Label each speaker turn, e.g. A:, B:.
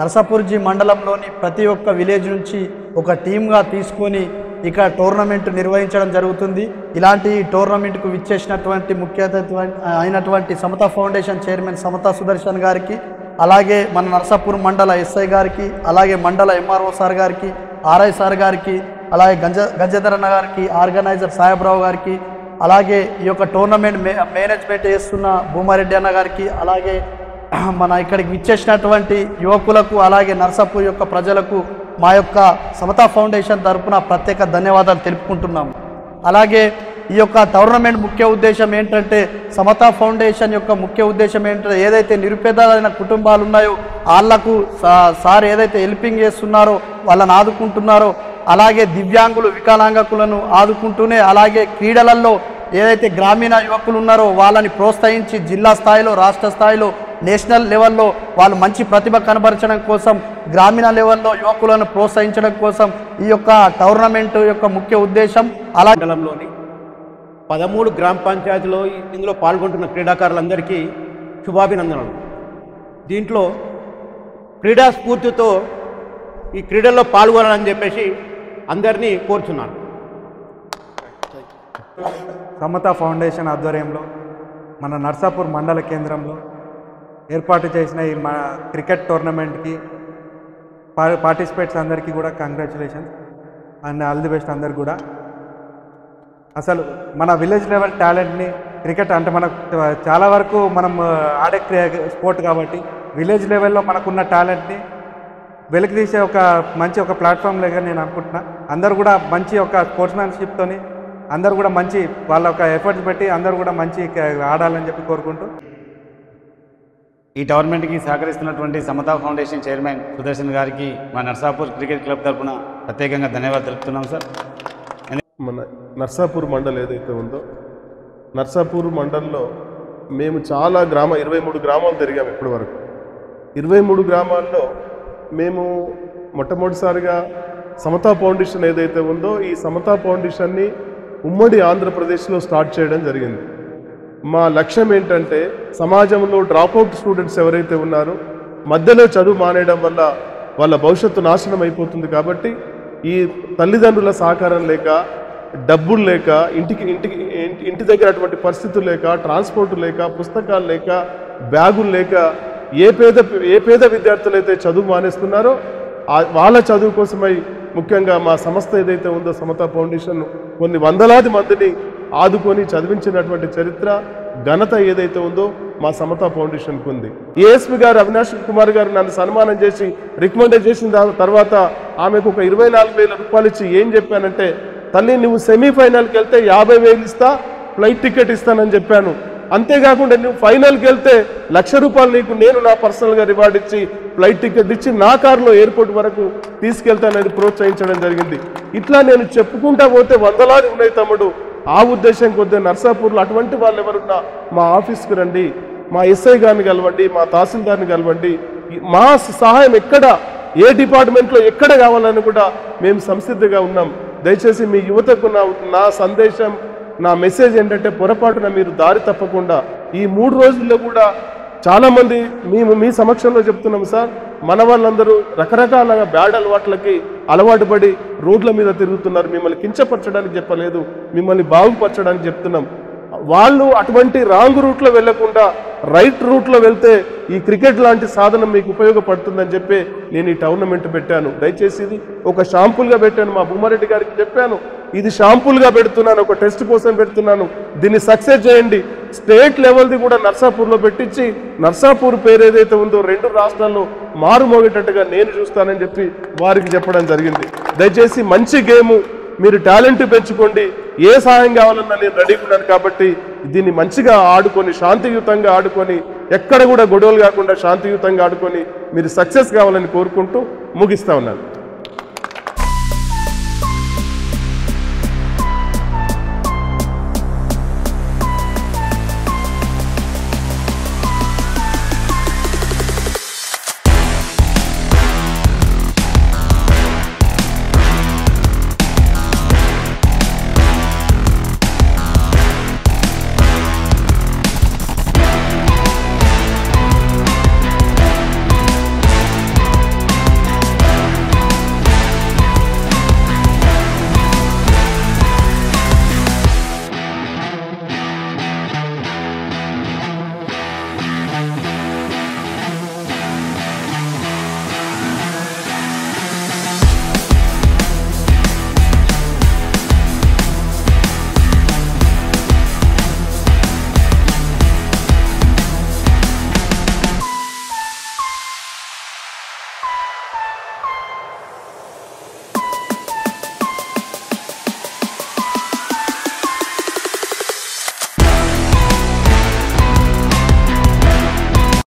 A: నర్సాపూర్జీ మండలంలోని ప్రతి ఒక్క విలేజ్ నుంచి ఒక టీమ్గా తీసుకొని ఇక్కడ టోర్నమెంట్ నిర్వహించడం జరుగుతుంది. ఇలాంటి టోర్నమెంట్కు విచ్చేసినటువంటి ముఖ్య అతిథి అయినటువంటి సమతా ఫౌండేషన్ చైర్మన్ సమతా సుదర్శన్ గారికి, అలాగే మన నర్సాపూర్ మండల ఎస్ఐ గారికి, అలాగే మండల ఎంఆర్ఓ సార్ గారికి, ఆర్ఐ సార్ గారికి, అలాగే గంజధరన్న గారికి, ఆర్గనైజర్ సాహెబ్రావు గారికి, అలాగే ఈ యొక్క టోర్నమెంట్ మేనేజ్మెంట్ చేస్తున్న భూమారెడ్డి అన్న గారికి, అలాగే మన ఇక్కడికి విచ్చేసినటువంటి యువకులకు, అలాగే నర్సాపూర్ యొక్క ప్రజలకు మా యొక్క సమతా ఫౌండేషన్ తరఫున ప్రత్యేక ధన్యవాదాలు తెలుపుకుంటున్నాము. అలాగే ఈ యొక్క టోర్నమెంట్ ముఖ్య ఉద్దేశం ఏంటంటే, సమతా ఫౌండేషన్ యొక్క ముఖ్య ఉద్దేశం ఏంటంటే, ఏదైతే నిరుపేదలైన కుటుంబాలు ఉన్నాయో వాళ్లకు సార్ ఏదైతే హెల్పింగ్ చేస్తున్నారో, వాళ్ళని ఆదుకుంటున్నారో, అలాగే దివ్యాంగులు వికలాంగులను ఆదుకుంటూనే, అలాగే క్రీడలలో ఏదైతే గ్రామీణ యువకులు ఉన్నారో వాళ్ళని ప్రోత్సహించి జిల్లా స్థాయిలో, రాష్ట్ర స్థాయిలో, నేషనల్ లెవెల్లో వాళ్ళు మంచి ప్రతిభ కనబరచడం కోసం, గ్రామీణ లెవెల్లో యువకులను ప్రోత్సహించడం కోసం ఈ యొక్క టోర్నమెంట్ యొక్క ముఖ్య ఉద్దేశం. అలాగే
B: మండలంలోని 13 గ్రామ పంచాయతీలో ఇందులో పాల్గొంటున్న క్రీడాకారులందరికీ శుభాభినందనలు. దీంట్లో క్రీడా స్ఫూర్తితో ఈ క్రీడల్లో పాల్గొనాలని చెప్పేసి అందరినీ కోరుచున్నాను.
C: సమతా ఫౌండేషన్ ఆధ్వర్యంలో మన నర్సాపూర్ మండల కేంద్రంలో ఏర్పాటు చేసిన ఈ మన క్రికెట్ టోర్నమెంట్కి పార్టిసిపేట్స్ అందరికీ కూడా congratulations and all the best అందరికి కూడా. అసలు మన విలేజ్ లెవెల్ టాలెంట్ని క్రికెట్ అంటే మనకు చాలా వరకు మనం ఆడే స్పోర్ట్ కాబట్టి విలేజ్ లెవెల్లో మనకున్న టాలెంట్ని వెలికి తీసే ఒక మంచి ఒక ప్లాట్ఫామ్ లాగా నేను అనుకుంటున్నా. అందరూ కూడా మంచి ఒక స్పోర్ట్స్మెన్షిప్తోని అందరూ కూడా మంచి వాళ్ళ ఒక ఎఫర్ట్స్ పెట్టి అందరూ కూడా మంచి ఆడాలని చెప్పి కోరుకుంటూ,
D: ఈ టోర్నమెంట్కి సహకరిస్తున్నటువంటి సమతా ఫౌండేషన్ చైర్మన్ సుదర్శన్ గారికి మా నర్సాపూర్ క్రికెట్ క్లబ్ తరఫున ప్రత్యేకంగా ధన్యవాదాలు తెలుపుతున్నాం సార్.
E: మన నర్సాపూర్ మండల్ ఏదైతే ఉందో, నర్సాపూర్ మండల్లో మేము చాలా 23 గ్రామాలు తిరిగాము ఇప్పటి వరకు. 23 గ్రామాల్లో మేము మొట్టమొదటిసారిగా సమతా ఫౌండేషన్ ఏదైతే ఉందో ఈ సమతా ఫౌండేషన్ని ఉమ్మడి ఆంధ్రప్రదేశ్లో స్టార్ట్ చేయడం జరిగింది. మా లక్ష్యం ఏంటంటే, సమాజంలో డ్రాప్అవుట్ స్టూడెంట్స్ ఎవరైతే ఉన్నారో మధ్యలో చదువు మానేయడం వల్ల వాళ్ళ భవిష్యత్తు నాశనం అయిపోతుంది కాబట్టి ఈ తల్లిదండ్రుల సహకారం లేక, డబ్బులు లేక, ఇంటి దగ్గర అటువంటి పరిస్థితులు లేక, ట్రాన్స్పోర్ట్ లేక, పుస్తకాలు లేక, బ్యాగులు లేక ఏ పేద విద్యార్థులు అయితే చదువు మానేస్తున్నారో వాళ్ళ చదువు కోసమై ముఖ్యంగా మా సంస్థ ఏదైతే ఉందో సమతా ఫౌండేషన్ కొన్ని వందలాది మందిని ఆదుకొని చదివించినటువంటి చరిత్ర, ఘనత ఏదైతే ఉందో మా సమతా ఫౌండేషన్కి ఉంది. ఏఎస్పీ గారు అవినాష్ కుమార్ గారు నన్ను సన్మానం చేసి రికమెండ్ చేసిన తర్వాత ఆమెకు ఒక 24,000 రూపాయలు ఇచ్చి ఏం చెప్పానంటే, తల్లి నువ్వు సెమీఫైనల్కి వెళ్తే 50,000 ఇస్తా, ఫ్లైట్ టికెట్ ఇస్తానని చెప్పాను. అంతేకాకుండా నువ్వు ఫైనల్కి వెళ్తే ₹1,00,000 నీకు నేను నా పర్సనల్గా రివార్డ్ ఇచ్చి ఫ్లైట్ టికెట్ ఇచ్చి నా కారులో ఎయిర్పోర్ట్ వరకు తీసుకెళ్తానని ప్రోత్సహించడం జరిగింది. ఇట్లా నేను చెప్పుకుంటా పోతే వందలాది ఉన్నాయి తమ్ముడు. ఆ ఉద్దేశం కొద్దిగా నర్సాపూర్లో అటువంటి వాళ్ళు ఎవరున్నా మా ఆఫీస్కి రండి, మా ఎస్ఐ గారిని కలవండి, మా తహసీల్దార్ని కలవండి. మా సహాయం ఎక్కడ, ఏ డిపార్ట్మెంట్లో ఎక్కడ కావాలని కూడా మేము సంసిద్ధంగా ఉన్నాం. దయచేసి మీ యువతకు నా సందేశం, నా మెసేజ్ ఏంటంటే, పొరపాటున మీరు దారి తప్పకుండా ఈ 3 రోజుల్లో కూడా చాలామంది మేము మీ సమక్షంలో చెప్తున్నాం సార్, మన వాళ్ళందరూ రకరకాల బ్యాడ్ అలవాట్లకి అలవాటు పడి రోడ్ల మీద తిరుగుతున్నారు. మిమ్మల్ని కించపరచడానికి చెప్పలేదు, మిమ్మల్ని బాగుపరచడానికి చెప్తున్నాం. వాళ్ళు అటువంటి రాంగ్ రూట్లో వెళ్లకుండా రైట్ రూట్లో వెళ్తే ఈ క్రికెట్ లాంటి సాధనం మీకు ఉపయోగపడుతుందని చెప్పి నేను ఈ టోర్నమెంట్ పెట్టాను. దయచేసి ఇది ఒక షాంపుల్గా పెట్టాను. మా భూమారెడ్డి గారికి చెప్పాను, ఇది షాంపుల్గా పెడుతున్నాను, ఒక టెస్ట్ కోసం పెడుతున్నాను, దీన్ని సక్సెస్ చేయండి. స్టేట్ లెవెల్ది కూడా నర్సాపూర్లో పెట్టించి నర్సాపూర్ పేరు ఏదైతే ఉందో 2 రాష్ట్రాల్లో మారుమోగేటట్టుగా నేను చూస్తానని చెప్పి వారికి చెప్పడం జరిగింది. దయచేసి మంచి గేము, మీరు టాలెంట్ పెంచుకోండి, ఏ సహాయం కావాలన్నా నేను రెడీగా ఉన్నాను. కాబట్టి దీన్ని మంచిగా ఆడుకొని, శాంతియుతంగా ఆడుకొని, ఎక్కడ కూడా గొడవలు కాకుండా శాంతియుతంగా ఆడుకొని మీరు సక్సెస్ కావాలని కోరుకుంటూ ముగిస్తా ఉన్నాను.